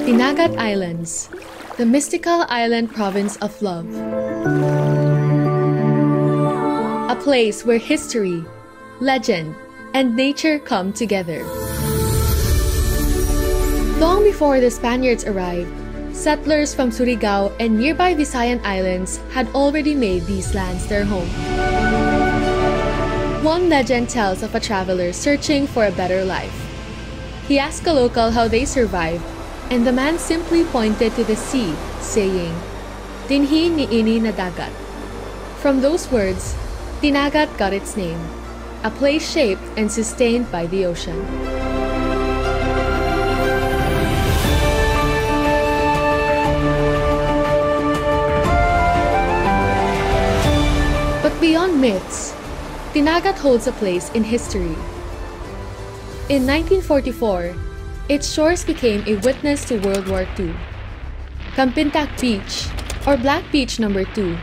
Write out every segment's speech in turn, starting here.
Dinagat Islands, the mystical island province of love. A place where history, legend, and nature come together. Long before the Spaniards arrived, settlers from Surigao and nearby Visayan Islands had already made these lands their home. One legend tells of a traveler searching for a better life. He asked a local how they survived, and the man simply pointed to the sea, saying, "Dinhi niini na dagat." From those words, Dinagat got its name, a place shaped and sustained by the ocean. But beyond myths, Dinagat holds a place in history. In 1944, its shores became a witness to World War II. Kampintak Beach, or Black Beach No. 2,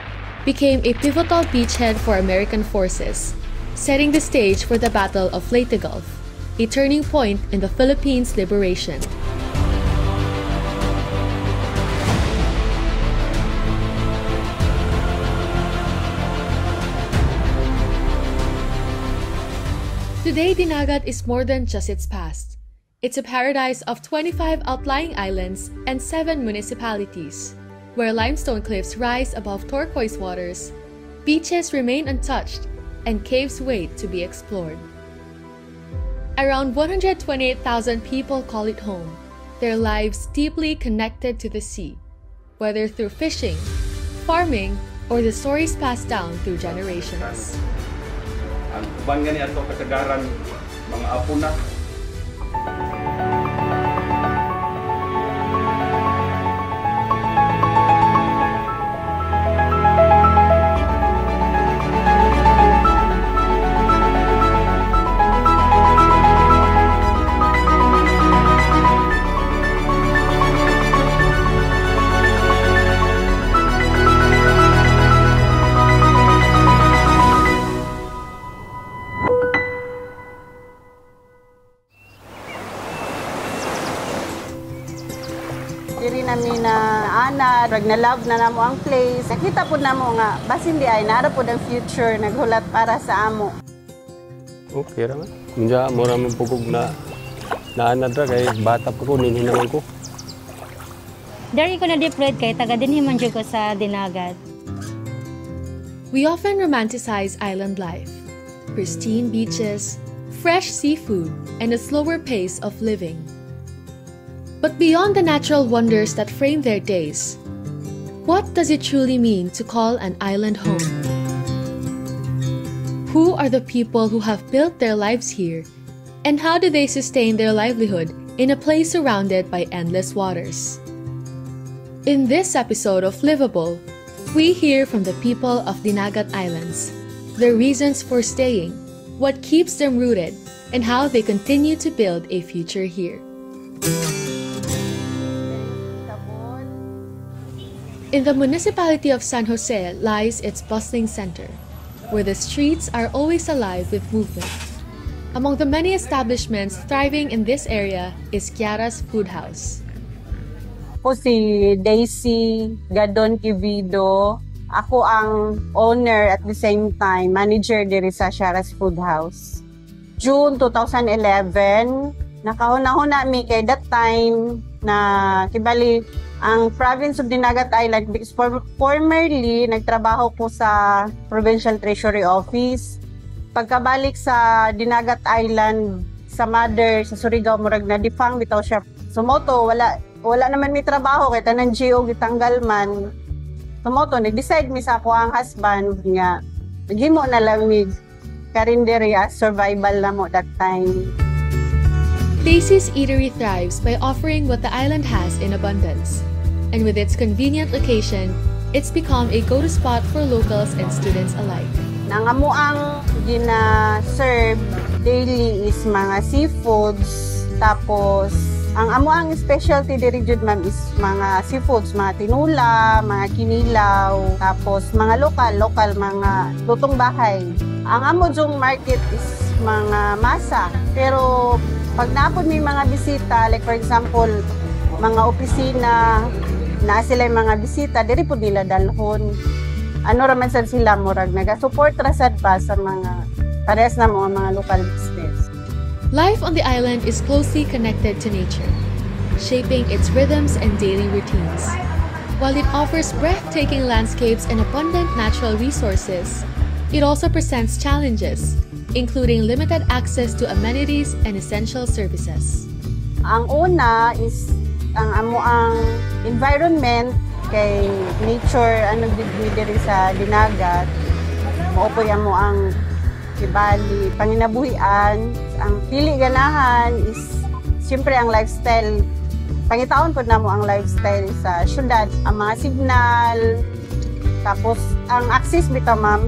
became a pivotal beachhead for American forces, setting the stage for the Battle of Leyte Gulf, a turning point in the Philippines' liberation. Today, Dinagat is more than just its past. It's a paradise of 25 outlying islands and 7 municipalities, where limestone cliffs rise above turquoise waters, beaches remain untouched, and caves wait to be explored. Around 128,000 people call it home, their lives deeply connected to the sea, whether through fishing, farming, or the stories passed down through generations. Ang uban gani ato kasagaran mga apo na. Diri namin na ana, rag na love na namo ang place. Nakita po namo nga, basin di ay nara po ang future naghulat para sa amo. Okay ra man. Kunja mura man pugog na naanad ra kay bata pa ko ninhi naman ko. Dari ko na deployed kay taga dinhi man jud ko sa Dinagat. We often romanticize island life, pristine beaches, fresh seafood, and a slower pace of living. But beyond the natural wonders that frame their days, what does it truly mean to call an island home? Who are the people who have built their lives here, and how do they sustain their livelihood in a place surrounded by endless waters? In this episode of Livable, we hear from the people of Dinagat Islands, their reasons for staying, what keeps them rooted, and how they continue to build a future here. In the municipality of San Jose lies its bustling center, where the streets are always alive with movement. Among the many establishments thriving in this area is Kiara's Food House. Ako si Daisy Gadon Kivido. Ako ang owner at the same time manager diri sa Kiara's Food House. June 2011, nakahuna-huna mi kay that time na kibali ang province of Dinagat Island, because formerly nagtrabaho ko sa Provincial Treasury Office. Pagkabalik sa Dinagat Island, sa mother, sa Surigao, murag na defang bitaw siya. Sumoto, wala naman may trabaho, kaya tanang GO gitanggal man. Sumoto, nag-decide mi sa ako ang husband nga, naghimo na lang mi karinderya, survival na mo that time. Daisy's Eatery thrives by offering what the island has in abundance. And with its convenient location, it's become a go-to spot for locals and students alike. Nang amuang gina-serve daily is mga seafoods, tapos ang amuang specialty diri jud ma'am is mga seafoods, mga tinula, mga kinilaw, tapos mga local mga lutong bahay. Ang amo jung market is mga masa, pero pag napod may mga bisita, like for example, mga opisina na sila yung mga bisita, diri po nila dalhon. Ano raman sad sila murag naga-support ra sad pa sa mga parehas na mga local business. Life on the island is closely connected to nature, shaping its rhythms and daily routines. While it offers breathtaking landscapes and abundant natural resources, it also presents challenges, including limited access to amenities and essential services. Ang una is ang environment kay nature diri sa dinagat. Maupoy ang Kibali, panginabuhian. Ang pili ganahan is siyempre ang lifestyle. Pangitaon po na mo ang lifestyle sa syudad. Ang mga signal, tapos ang access bitaw ma'am.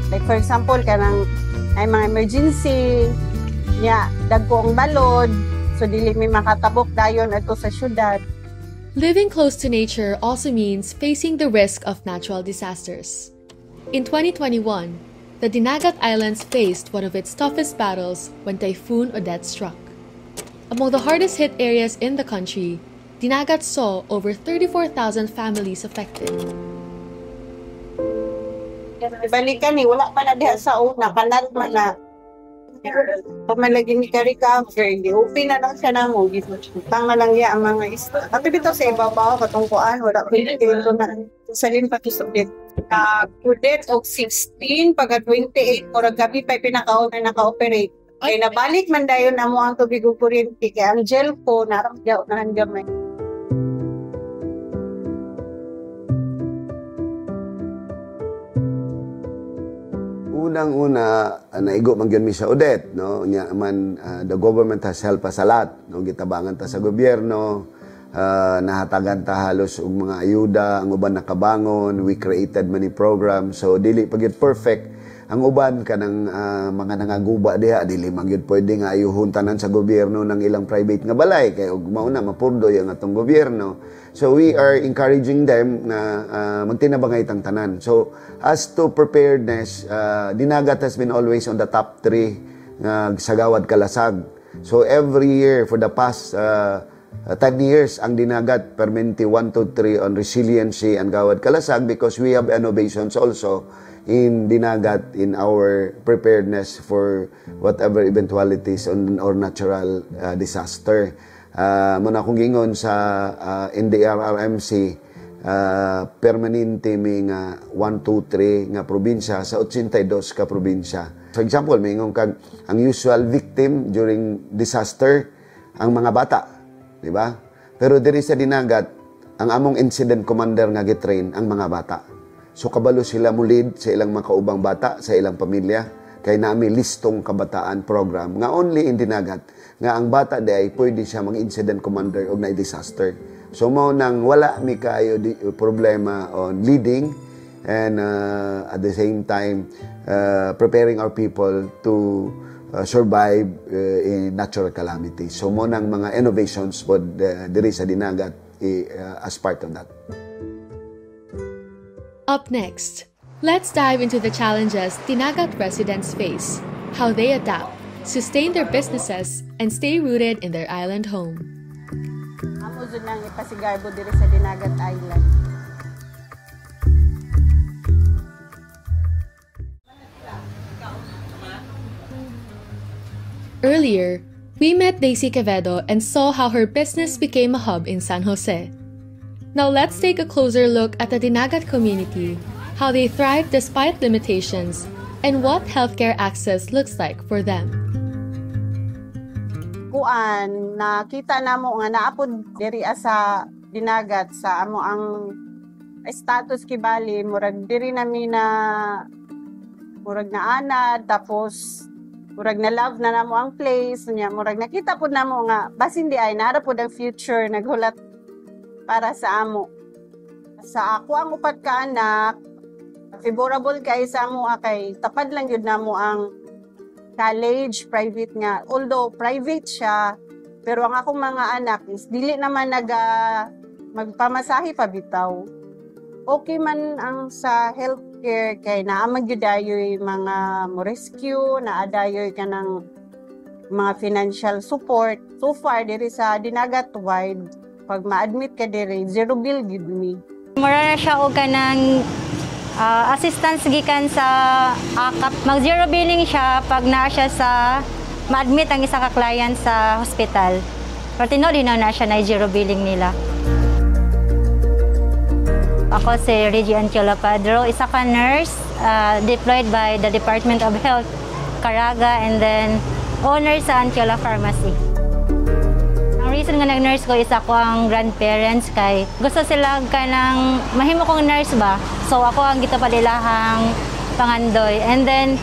Like for example, kanang ay mga emergency, niya, dagko ang balod, so dili may makatabok dayon ato sa syudad. Living close to nature also means facing the risk of natural disasters. In 2021, the Dinagat Islands faced one of its toughest battles when Typhoon Odette struck. Among the hardest hit areas in the country, Dinagat saw over 34,000 families affected. Balikan ni wala pa na diha sa una, kanat man na. Pamalagi ni ka-recover, open na lang siya na mo. Tanga lang niya ang mga isla. At bitaw sa ibabaw, katungkuan, wala ko ito na. Salin pa kisubit. Odette og 16, pagka 28, or gabi pa pinaka-operate. Kaya nabalik man dayon na mo ang tubig o kuryente. Kaya ang gel ko, naramdaw na hanggang. Unang-una, naigo man gyud mi sa Odette, no? Nya man the government has helped us a lot, no? Gitabangan ta sa gobyerno, nahatagan ta halos og mga ayuda, ang uban nakabangon, we created many programs. So dili pa gyud perfect. Ang uban kanang mga nangaguba diha dili man gyud pwede nga ayuhon tanan sa gobyerno ng ilang private nga balay kay ug mao na mapurdoy ang atong gobyerno. So we are encouraging them na magtinabangay tang tanan. So as to preparedness, Dinagat has been always on the top 3 nga sagawad kalasag. So every year for the past 10 years ang Dinagat permanently 1 to 3 on resiliency and gawad kalasag because we have innovations also in Dinagat in our preparedness for whatever eventualities or natural disaster. Muna kong gingon sa NDRRMC, permanente may nga 1, 2, 3 nga probinsya sa 82 ka probinsya. For example, may ingon kang ang usual victim during disaster, ang mga bata. Di ba? Pero diri sa Dinagat, ang among incident commander nga gitrain ang mga bata. So kabalo sila mulid sa ilang mga kaubang bata, sa ilang pamilya. Kaya namin listong kabataan program nga only in Dinagat nga ang bata day pwede siya mag-incident commander o na disaster. So mao nang wala mi kayo problema on leading and at the same time preparing our people to survive in natural calamities. So mao nang mga innovations pod diri sa Dinagat as part of that. Up next, let's dive into the challenges Dinagat residents face, how they adapt, sustain their businesses, and stay rooted in their island home. Amo jud nang ipasigarbo diri sa Dinagat Island. Earlier, we met Daisy Quevedo and saw how her business became a hub in San Jose. Now let's take a closer look at the Dinagat community, how they thrive despite limitations, and what healthcare access looks like for them. Kuan, nakita namo nga naapod diri sa Dinagat sa amo ang status Kibali, murag diri nami na murag na anad, tapos murag na love na namo ang place niya, murag nakita pud namo nga basin di ay nara pud ang future naghulat para sa amo. Sa ako ang upat ka anak, favorable kay sa amo kay tapad lang yun namo ang college private nga, although private siya, pero ang akong mga anak is dili naman magpamasahe pa bitaw. Okay man ang sa healthcare kay naamag yun dayoy mga mo rescue, naadayoy ka ng mga financial support. So far diri sa Dinagat wide, Pag ma-admit ka diri, zero bill gid mi. Mura na siya og kanang assistance gikan sa AKAP. Mag-zero billing siya pag naa siya sa ma-admit ang isa ka client sa hospital. Pero tinuli na siya na zero billing nila. Ako si Reggie Anchela Padro, isa ka nurse deployed by the Department of Health, Caraga, and then owner sa Anchela Pharmacy. Ang reason nga nag-nurse ko is ako ang grandparents kay gusto sila kanang mahimo kong nurse ba. So ako ang gitapadilahang pangandoy. And then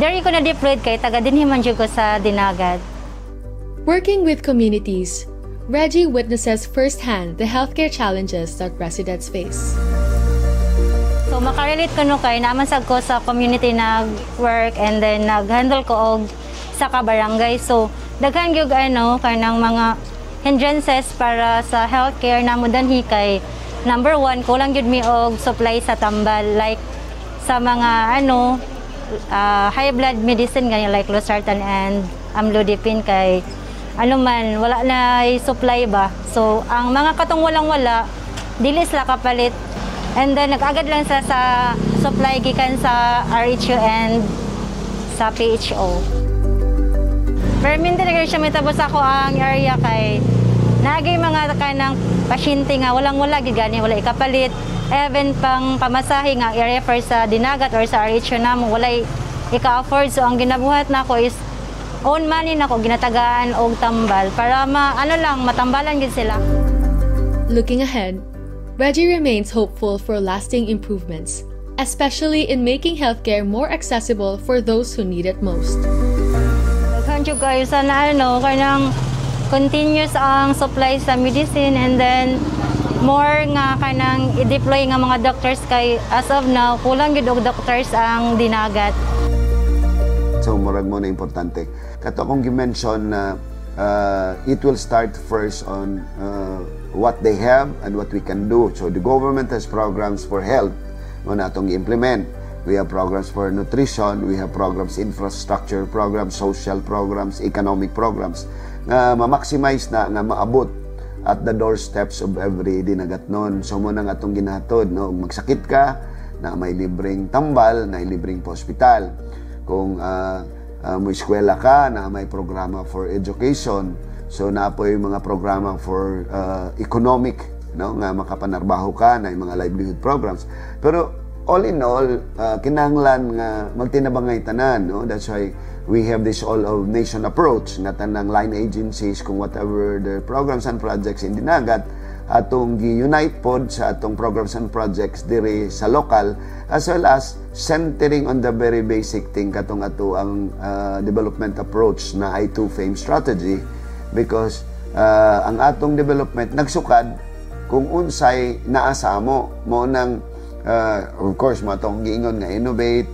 diri ko na deployed kay taga dinhi man jud ko sa Dinagat. Working with communities, Reggie witnesses firsthand the healthcare challenges that residents face. So makarelate ko no kay naman sad ko sa community nag-work and then nag-handle ko og sa ka-barangay. So daghan gyud kanang mga hindrances para sa healthcare namo danhi kay number 1 kulang gyud mi og supply sa tambal like sa mga high blood medicine gani like losartan and amlodipine kay man wala na supply ba. So ang mga katong walang-wala dili sila kapalit and then nag-agad lang sa supply gikan sa RHU and sa PHO. Pero minsan na siya mitabos ako ang area kay nagay mga kanang pasyente nga walang-wala gigani wala ikapalit even pang pamasahe nga area for sa Dinagat or sa RHO namo wala ika-afford. So ang ginabuhat nako is own money nako ginatagaan og tambal para matambalan gid sila. Looking ahead, Reggie remains hopeful for lasting improvements, especially in making healthcare more accessible for those who need it most. Kanjo kayo sana kanang continuous ang supply sa medicine and then more nga kanang i-deploy nga mga doctors kay as of now kulang gyud og doctors ang Dinagat. So murag mo na importante. Kato akong gi-mention na it will start first on what they have and what we can do. So the government has programs for health mo na atong i-implement. We have programs for nutrition, we have programs, infrastructure programs, social programs, economic programs nga ma-maximize na nga maabot at the doorsteps of every Dinagatnon. So mo nang atong ginahatod magsakit ka na may libreng tambal, na libreng hospital. Kung may eskwela ka na may programa for education, so napoy mga programa for economic nga makapanarbaho ka na mga livelihood programs. Pero all in all, kinahanglan nga magtinabangay tanan, That's why we have this all-of-nation approach na tanang line agencies kung whatever the programs and projects in Dinagat atong gi-unite pod sa atong programs and projects diri sa local as well as centering on the very basic thing katong ato ang development approach na I2 FAME strategy because ang atong development nagsukad kung unsay naa sa amo mo nang of course, matong giingon nga innovate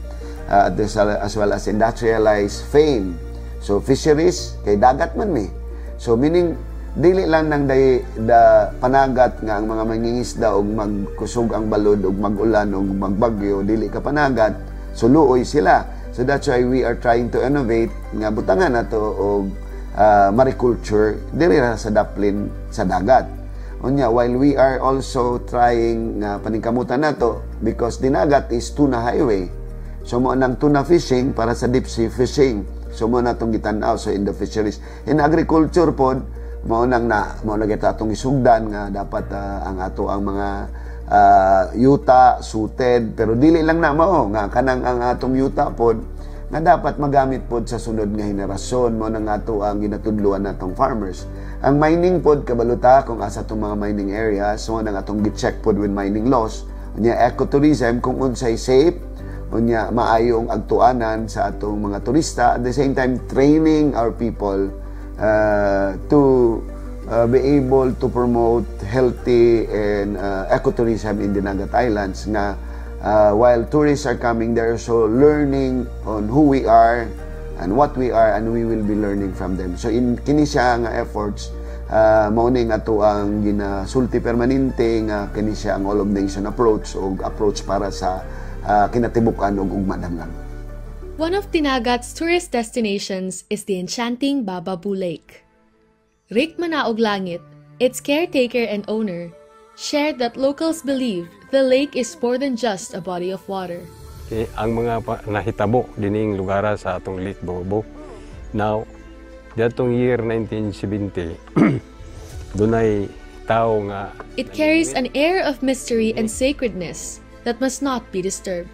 as well as industrialize FAME. So, fisheries, kay dagat man mi. So, meaning, dili lang nang da panagat nga ang mga mangingisda og magkusog ang balod og magulan og magbagyo, dili ka panagat, so luoy sila. So, that's why we are trying to innovate nga butangan nato og mariculture dili sa daplin sa dagat. Unya, while we are also trying paningkamutan nato because Dinagat is tuna highway. So mo nang tuna fishing para sa deep sea fishing. So mo na tong gitan-aw so in the fisheries. In agriculture pod mo na kita atong isugdan nga dapat ang ato ang mga yuta suited pero dili lang na mao nga kanang ang atong yuta pod nga dapat magamit pod sa sunod nga henerasyon mo nang ato ang ginatudluan natong farmers. Ang mining pod kabaluta kung asa tong mga mining areas so nang atong gi-check pod with mining laws unya ecotourism kung unsay safe unya maayo ang agtuanan sa atong mga turista at the same time training our people to be able to promote healthy and ecotourism in Dinagat Islands nga while tourists are coming there so learning on who we are and what we are and we will be learning from them. So in kini siya nga efforts mauning ato ang ginasulti permanente nga kini siya ang all of nation approach o approach para sa kinatibukan og ugmadamlan. One of Dinagat's tourist destinations is the enchanting Bababu Lake. Rik man na og langit, Its caretaker and owner shared that locals believe the lake is more than just a body of water. Ang mga nahitabo dining lugar sa atong Lake Bobo. Now, datong year 1970, dunay tao nga. It carries an air of mystery and sacredness that must not be disturbed.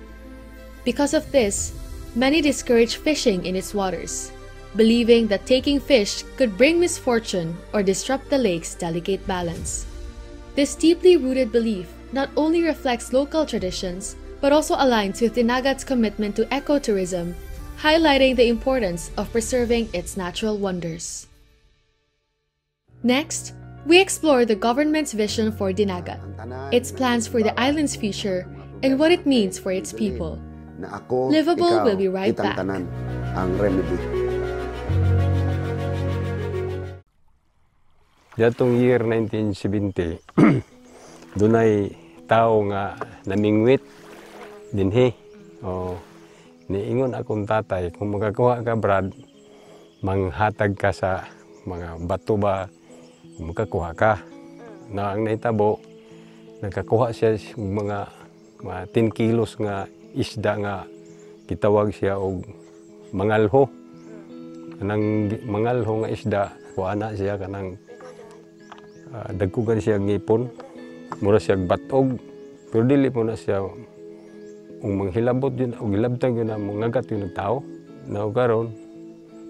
Because of this, many discourage fishing in its waters, believing that taking fish could bring misfortune or disrupt the lake's delicate balance. This deeply rooted belief not only reflects local traditions, but also aligns with Dinagat's commitment to ecotourism, highlighting the importance of preserving its natural wonders. Next, we explore the government's vision for Dinagat, its plans for the island's future, and what it means for its people. Na ako, Livable ikaw, will be right kitang back. tanan ang remedy. Datong year 1970, dunay tao nga namingwit dinhi. O niingon akong tatay, kung makakuha ka Brad, manghatag ka sa mga bato ba, makakuha ka. Na ang nahitabo, nakakuha siya mga 10 kilos nga isda nga gitawag siya og mangalho. Kanang mangalho nga isda, kuha na siya kanang dagkugan siya ngipon, mura siya batog, pero dili mo na siya manghilabot yun o gilabtang yun na mangagat yun ng tao. Na karon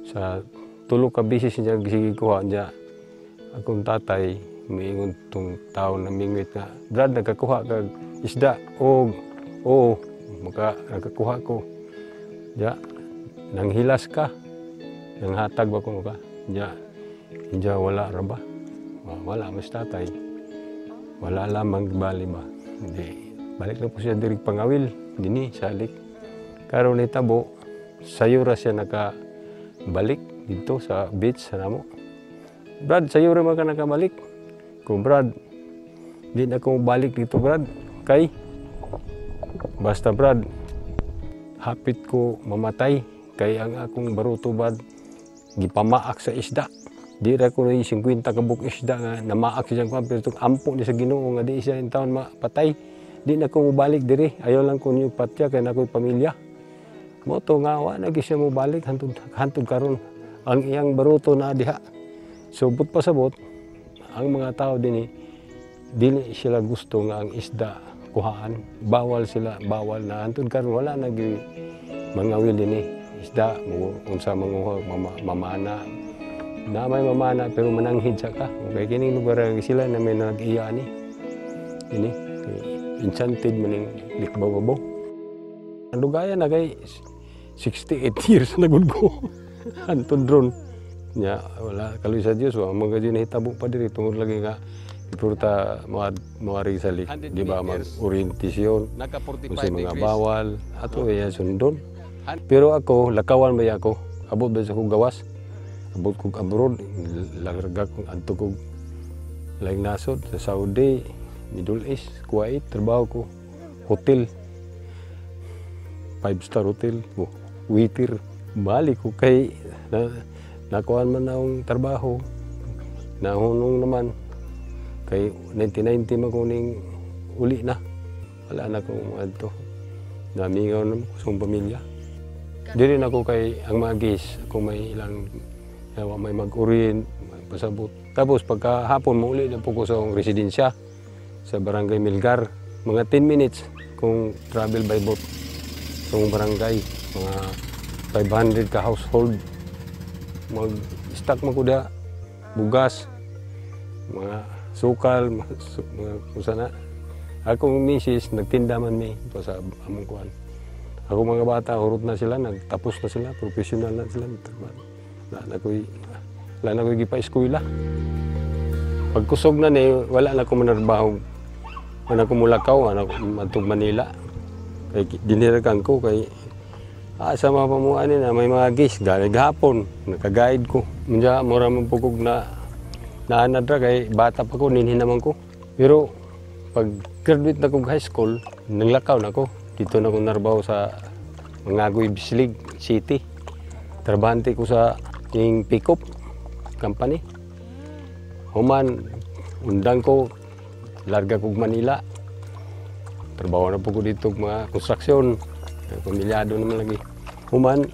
sa tulo ka bisis niya gikuha niya, akong tatay miingon tong tao na mingwit nga, Brad, nagkakuha kag isda. Oo, nagkakuha ko. Ya, nanghilas ka, nanghatag ba ko ka? Ya, hindi wala ra ba? Wala mas tatay. Wala lamang bali ba? Hindi. Balik na po siya direk pangawil. Dini, salik. Karon ni tabo, sayo ra siya nakabalik dito sa beach sa namo. Brad, sayo ra man ka nakabalik. Kung Brad, di na ko balik dito Brad. Kay, basta Brad, hapit ko mamatay. Kay ang akong baruto Brad, gipamaak sa isda. Di ra ko na 50 kabuk isda nga namaak siya ko pero ampo ni sa Ginoo nga di siya in taon mapatay. Di na ko mobalik diri. Ayaw lang ko niyo patya kay nakoy pamilya. Mo to nga wa na siya mobalik hantud karon. Ang iyang baruto na diha. Subot pasabot ang mga tao dinhi dili sila gusto nga ang isda kuhaan. Bawal bawal na hantud karon wala na gyud mangawil dinhi. Isda mo unsa manguha mamana. Na may mamana pero mananghid siya ka. Okay, kining lugar sila na may nag-iya ni. Ini, enchanted maning Lake Bobo. Ang lugaya na kay 68 years na gud ko. Anton drone. Nya wala kaloy sa Dios wa mga din hitabo pa diri tungod lagi nga ipurta moari sa lake, di ba mag-orientasyon sa mga bawal ato iya sundon. Pero ako lakawan ba ako? Abot ba sa kong gawas? Abot kong abroad, larga kong anto kong laing nasod sa Saudi, Middle East, Kuwait, trabaho ko, hotel, 5-star hotel, waiter. Balik ko kay, nakuhaan man akong trabaho, nahunong naman, kay 1990 man kuning uli na, wala na kong adto, namingaw naman ko sa pamilya. Di rin ako kay ang mga gis, ako may ilang may mag-urin, may pasabot. Tapos pagkahapon mo uli na po ko sa residensya sa Barangay Milgar. Mga 10 minutes kung travel by boat sa barangay. Mga 500 ka household. Mag-stock mo ko da, bugas, mga sukal, mga kusana. Akong misis, nagtinda man mi ito sa among kuhan. Ako mga bata, hurot na sila, nagtapos na sila, professional na sila. Wala na ko'y gipa-eskwela. Pagkusog na ni, wala na ko manarbaho. Wala ko mulakaw, wala ko matug Manila. Kay dinirakan ko, kay sa mga pamuan na may mga gis, gahapon, nakaguide ko. Muna, mura mong pugog na naanadra, kay bata pa ko, ninhin naman ko. Pero pag graduate na kong high school, nanglakaw na ko. Dito na ko narbaho sa Mangagoy Bislig City. Trabahante ko sa yung pick-up company. Human, undang ko, larga ko Manila. Trabaho na po ko dito mga konstruksyon. Pamilyado naman lagi. Human,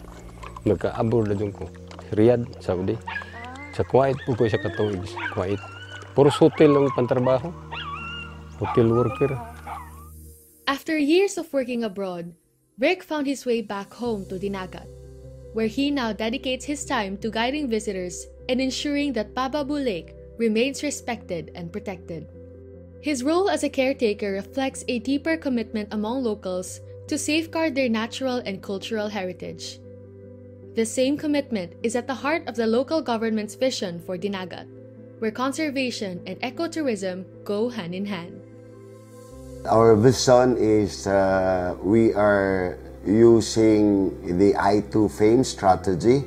nagka-abroad na doon ko. Riyadh, Saudi. Sa Kuwait po ko sa katuig. Kuwait. Puros hotel lang pantrabaho. Hotel worker. After years of working abroad, Rick found his way back home to Dinagat, where he now dedicates his time to guiding visitors and ensuring that Bababu Lake remains respected and protected. His role as a caretaker reflects a deeper commitment among locals to safeguard their natural and cultural heritage. The same commitment is at the heart of the local government's vision for Dinagat, where conservation and ecotourism go hand in hand. Our vision is we are using the I2 FAME strategy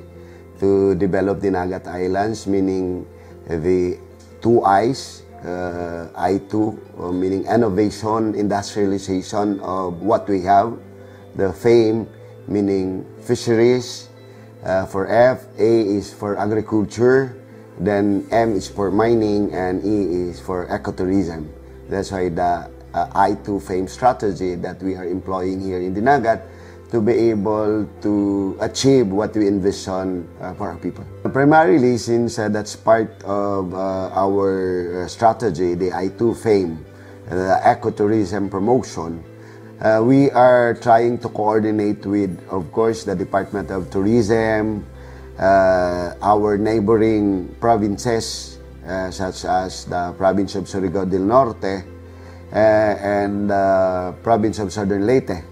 to develop Dinagat Islands, meaning the two I's, I2, meaning innovation, industrialization of what we have, the FAME, meaning fisheries, for F, A is for agriculture, then M is for mining, and E is for ecotourism. That's why the I2 FAME strategy that we are employing here in Dinagat to be able to achieve what we envision for our people. Primarily, since that's part of our strategy, the I2 FAME, the ecotourism promotion, we are trying to coordinate with, of course, the Department of Tourism, our neighboring provinces, such as the province of Surigao del Norte, and the province of Southern Leyte.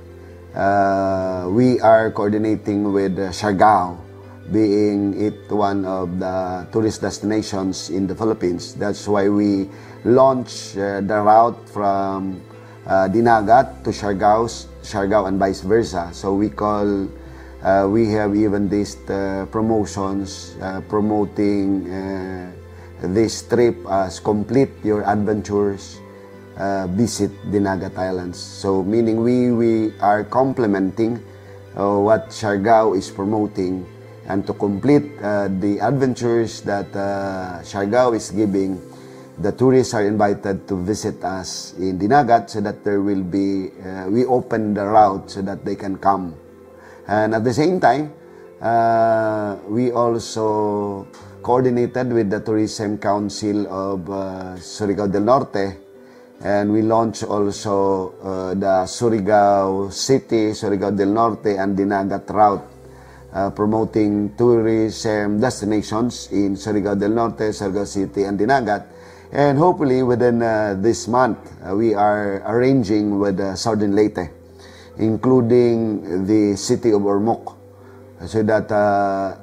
We are coordinating with Siargao, being it one of the tourist destinations in the Philippines. That's why we launched the route from Dinagat to Siargao and vice versa. So we have even these promotions promoting this trip as complete your adventures. Visit Dinagat Islands. So meaning we are complementing what Siargao is promoting, and to complete the adventures that Siargao is giving, the tourists are invited to visit us in Dinagat so that there will be, we open the route so that they can come. And at the same time, we also coordinated with the Tourism Council of Surigao del Norte, and we launched also the Surigao City, Surigao del Norte, and Dinagat route, promoting tourism destinations in Surigao del Norte, Surigao City, and Dinagat. And hopefully within this month, we are arranging with Southern Leyte, including the city of Ormoc, so that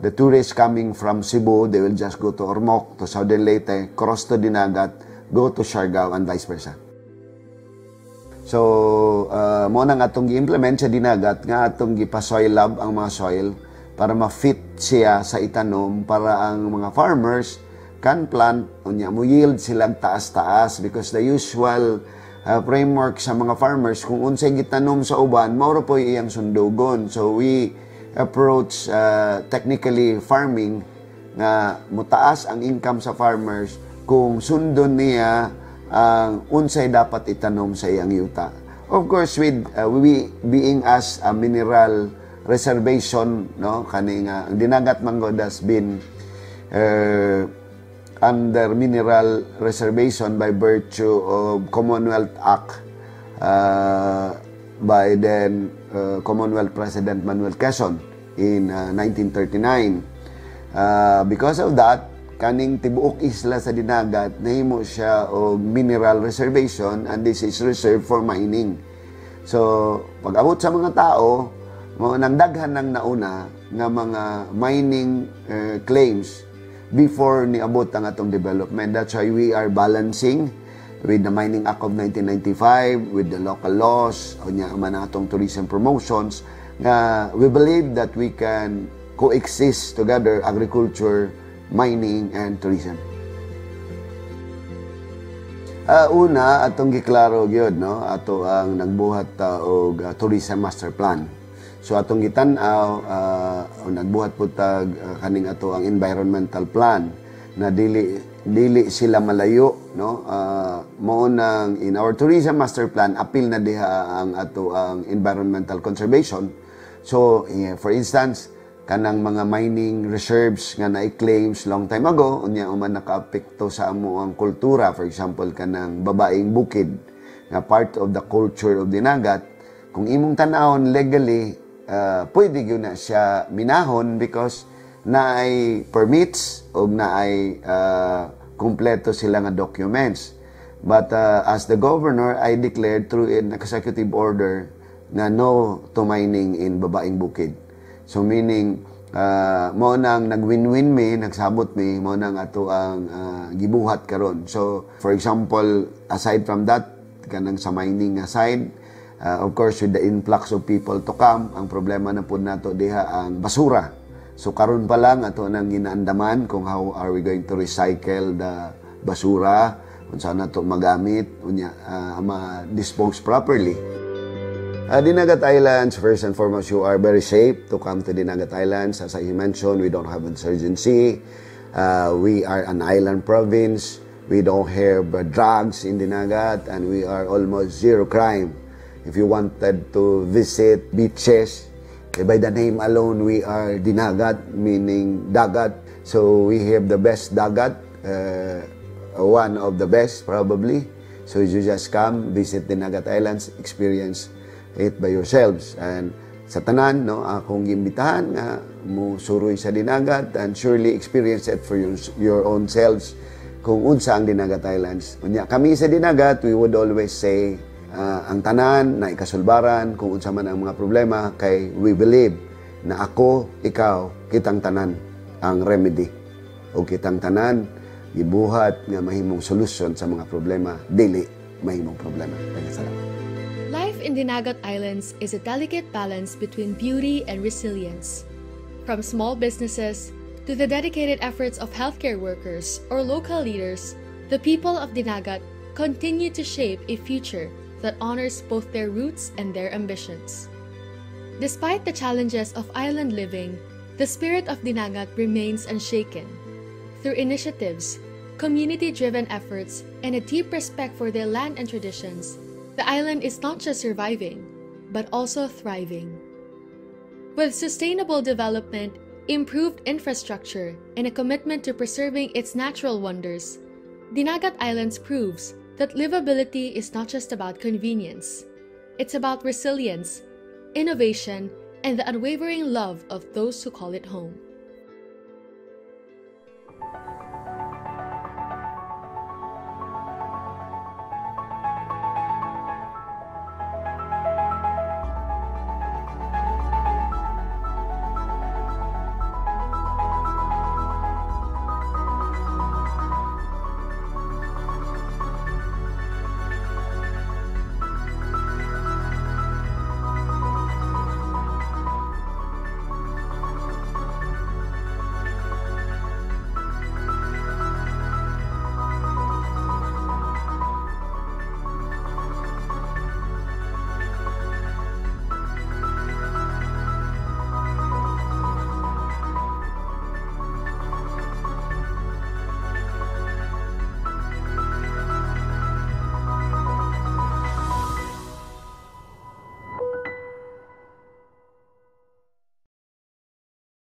the tourists coming from Cebu, they will just go to Ormoc, to Southern Leyte, cross to Dinagat, go to Siargao, and vice versa. So, mo nang atong gi-implement sa Dinagat, nga atong gipa-soil lab ang mga soil para ma-fit siya sa itanom, para ang mga farmers can plant, unya mo yield silang taas-taas, because the usual framework sa mga farmers, kung unsay gitanom sa uban, mauro po iyang sundugon. So, we approach technically farming nga mutaas ang income sa farmers kung sundon niya ang unsay dapat itanom sa iyang yuta. Of course, with we being as a mineral reservation, no, kaning ang Dinagat Manggod has been under mineral reservation by virtue of Commonwealth Act by then Commonwealth President Manuel Quezon in 1939. Because of that, kaning tibuok isla sa Dinagat, nahimo siya og mineral reservation, and this is reserved for mining. So, pag abot sa mga tao, nang daghan ng nauna nga mga mining claims before niabot ang atong development. That's why we are balancing with the Mining Act of 1995, with the local laws, o niya man atong tourism promotions, nga we believe that we can coexist together, agriculture, mining, and tourism. Una, atong giklaro gyud, no, ato ang nagbuhat og tourism master plan. So atong gitan-aw, nagbuhat po tag kaning ato ang environmental plan na dili sila malayo, no? Mao nang in our tourism master plan apil na diha ang ato ang environmental conservation. So for instance, kanang mga mining reserves nga na-claims long time ago, unya man nakaapekto sa amo ang kultura, for example kanang babaeng bukid nga part of the culture of Dinagat. Kung imong tan-awon legally, pwede gyud na siya minahon because naay permits o naay kumpleto sila nga documents. But as the governor, I declared through an executive order na no to mining in babaeng bukid. So meaning, mo nang nag-win-win mi, nagsabot mi, mo nang ato ang gibuhat karon. So for example, aside from that, kanang sa mining side, of course with the influx of people to come, ang problema na pud nato diha ang basura. So karon pa lang ato nang ginaandaman kung how are we going to recycle the basura, unsa nato magamit, unya ma-dispose properly. Dinagat Islands, first and foremost, you are very safe to come to Dinagat Islands. As I mentioned, we don't have insurgency. We are an island province. We don't have drugs in Dinagat, and we are almost zero crime. If you wanted to visit beaches, by the name alone, we are Dinagat, meaning dagat. So we have the best dagat, one of the best probably. So you just come, visit Dinagat Islands, experience it by yourselves. And sa tanan, no, akong gimbitahan nga mo suroy sa Dinagat and surely experience it for your own selves kung unsa ang Dinagat Islands. Unya kami sa Dinagat, we would always say ang tanan na ikasulbaran kung unsa man ang mga problema kay we believe na ako, ikaw, kitang tanan ang remedy o kitang tanan gibuhat nga mahimong solusyon sa mga problema dili mahimong problema. Salamat. Life in Dinagat Islands is a delicate balance between beauty and resilience. From small businesses to the dedicated efforts of healthcare workers or local leaders, the people of Dinagat continue to shape a future that honors both their roots and their ambitions. Despite the challenges of island living, the spirit of Dinagat remains unshaken. Through initiatives, community-driven efforts, and a deep respect for their land and traditions, the island is not just surviving, but also thriving. With sustainable development, improved infrastructure, and a commitment to preserving its natural wonders, Dinagat Islands proves that livability is not just about convenience. It's about resilience, innovation, and the unwavering love of those who call it home.